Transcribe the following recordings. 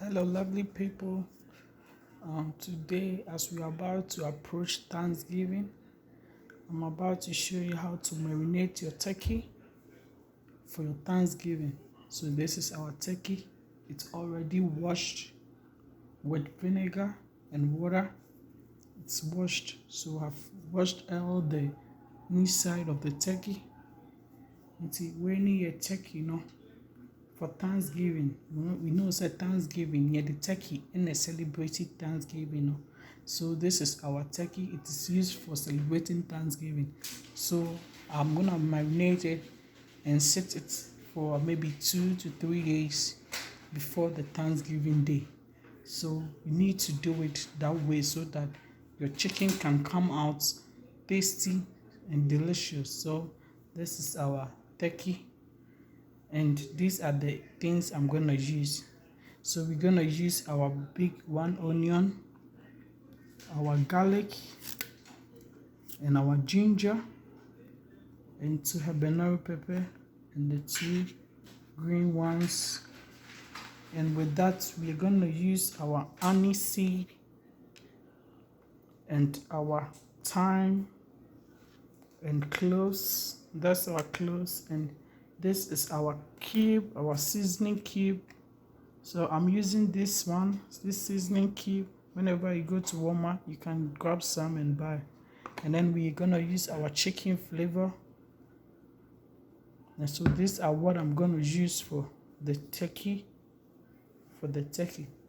Hello, lovely people. Today, as we are about to approach Thanksgiving, I'm about to show you how to marinate your turkey for your Thanksgiving. So, this is our turkey. It's already washed with vinegar and water. It's washed, so I've washed all the inside of the turkey. When you turkey, for Thanksgiving, we know it's a Thanksgiving, yeah, the turkey in a celebrated Thanksgiving. So this is our turkey. It is used for celebrating Thanksgiving. So I'm gonna marinate it and set it for maybe 2 to 3 days before the Thanksgiving day. So you need to do it that way so that your chicken can come out tasty and delicious. So this is our turkey, and these are the things I'm gonna use. So we're gonna use our big 1 onion, our garlic, and our ginger, and 2 habanero pepper, and the 2 green ones. And with that, we're gonna use our anise seed and our thyme and cloves. That's our cloves, and this is our cube, our seasoning cube. So I'm using this seasoning cube. Whenever you go to Walmart, you can grab some and buy. And then we're gonna use our chicken flavor. And so these are what I'm gonna use for the turkey,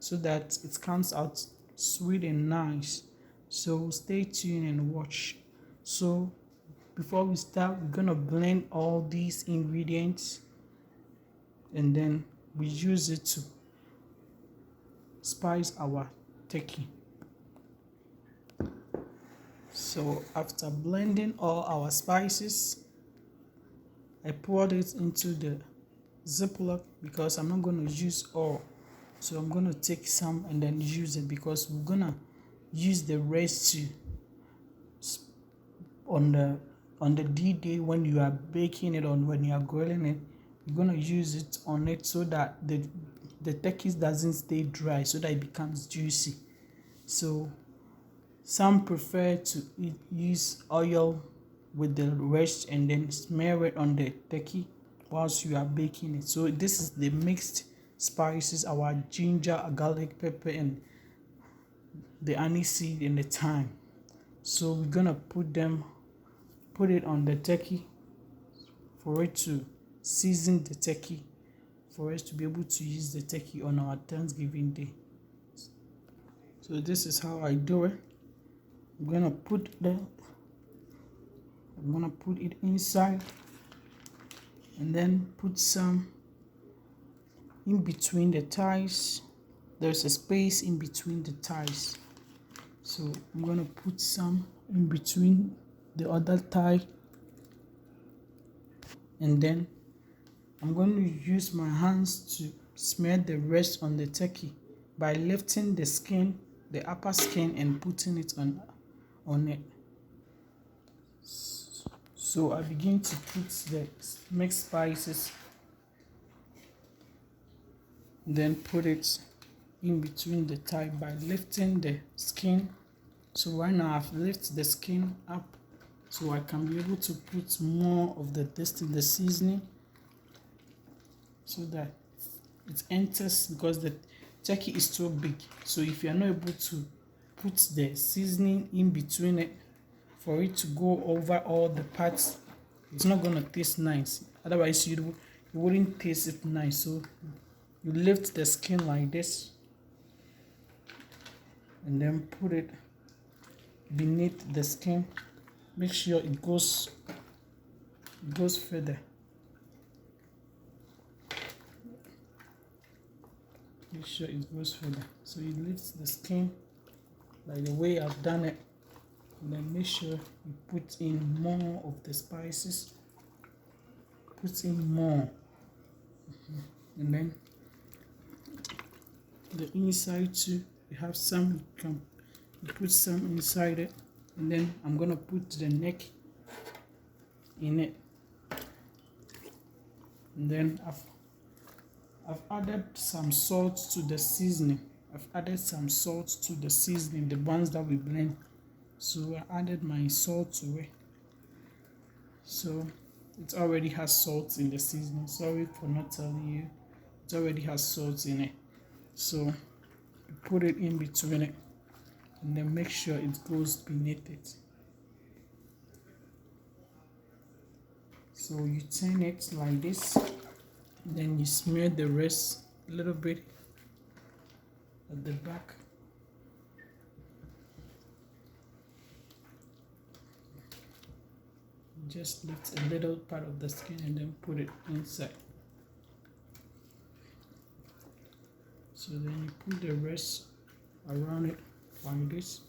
so that it comes out sweet and nice. So stay tuned and watch. So before we start, we're gonna blend all these ingredients, and then we use it to spice our turkey. So after blending all our spices, I poured it into the Ziploc because I'm not going to use all. So I'm going to take some and then use it, because we're going to use the rest to on the D-Day when you are baking it, or when you are grilling it. You're going to use it on it so that the turkey doesn't stay dry, so that it becomes juicy. So some prefer to use oil with the rest and then smear it on the turkey whilst you are baking it. So this is the mixed spices, our ginger, garlic, pepper, and the anise seed and the thyme. So we're gonna put it on the turkey for it to season the turkey, for us to be able to use the turkey on our Thanksgiving day. So this is how I do it. I'm gonna put it inside, and then put some in between the thighs. There's a space in between the thighs, so I'm gonna put some in between the other thigh, and then I'm going to use my hands to smear the rest on the turkey by lifting the skin, the upper skin, and putting it on it. So I begin to put the mixed spices, then put it in between the thigh by lifting the skin. So right now I've lifted the skin up, so I can be able to put more of the seasoning, so that it enters, because the turkey is too big. So if you're not able to put the seasoning in between it for it to go over all the parts, it's not gonna taste nice. Otherwise you wouldn't taste it nice. So you lift the skin like this, and then put it beneath the skin. Make sure it goes further. Make sure it goes further. So you lift the skin like the way I've done it, and then make sure you put in more of the spices. Put in more, and then the inside too. You have some, you put some inside it, and then I'm gonna put the neck in it, and then I've added some salt to the seasoning. The ones that we blend. So I added my salt to it. So it already has salt in the seasoning. Sorry for not telling you. It already has salt in it. So you put it in between it and then make sure it goes beneath it. So you turn it like this, then you smear the rest a little bit at the back. Just lift a little part of the skin and then put it inside. So then you put the rest around it like this.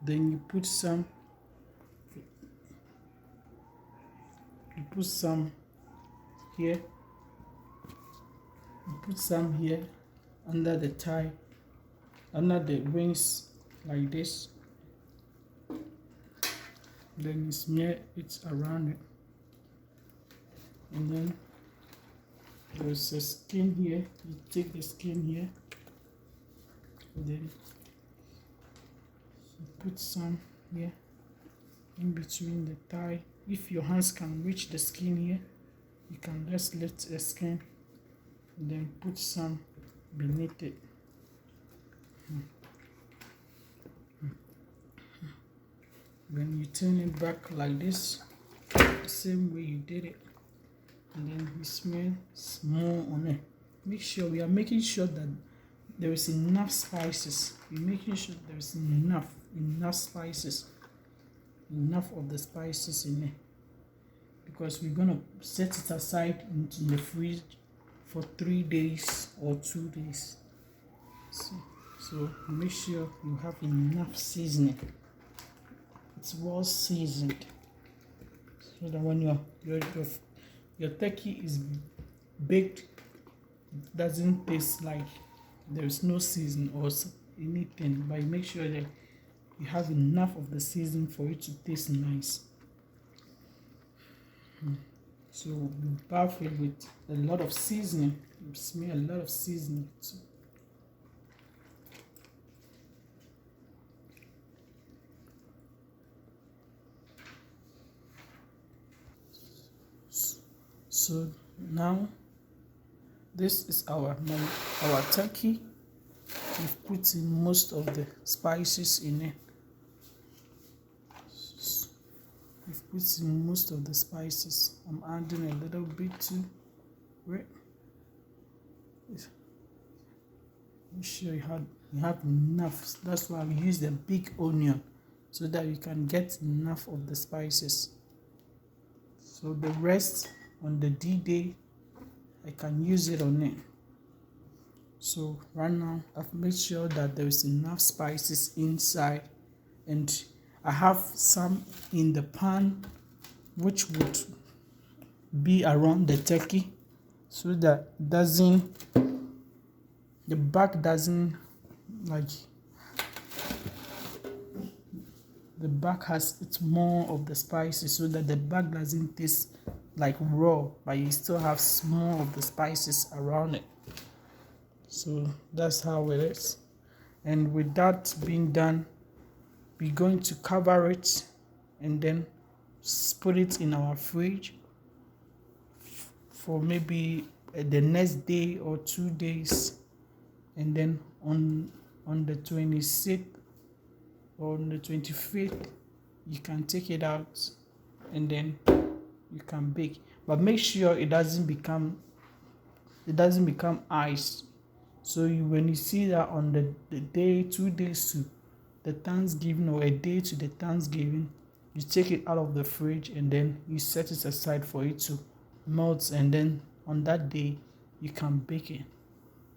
Then you put some here. You put some here under the thigh, under the wings like this. Then you smear it around it. And then there's a skin here. You take the skin here. And then you put some here in between the thigh. If your hands can reach the skin here, you can just lift the skin and then put some beneath it. Then you turn it back like this, the same way you did it, and then you smear more on it. Make sure we are making sure that there is enough spices. We're making sure there is enough spices, enough of the spices in it, because we're gonna set it aside into the fridge for 3 days or 2 days. So make sure you have enough seasoning. It's well seasoned, so that when your turkey is baked, it doesn't taste like there's no season or anything. But make sure that you have enough of the season for it to taste nice. So we buff it with a lot of seasoning. You smear a lot of seasoning too. So now this is our turkey. We've put in most of the spices in it. We've put in most of the spices. I'm adding a little bit too. Right. Make sure you have enough. That's why we use the big onion, so that you can get enough of the spices. So the rest on the D-Day, I can use it on it. So right now I've made sure that there is enough spices inside, and I have some in the pan which would be around the turkey, so that the back doesn't, like, the back has it's more of the spices, so that the back doesn't taste like raw, but you still have more of the spices around it. So that's how it is. And with that being done, we're going to cover it and then put it in our fridge for maybe the next day or 2 days, and then on the 26th or on the 25th you can take it out and then you can bake. But make sure it doesn't become ice. So when you see that on the day, 2 days to the Thanksgiving, or a day to the Thanksgiving, you take it out of the fridge and then you set it aside for it to melt, and then on that day you can bake it.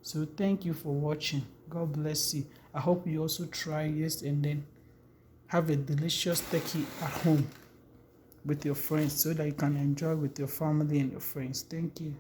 So thank you for watching. God bless you. I hope you also try this and then have a delicious turkey at home with your friends, so that you can enjoy with your family and your friends. Thank you.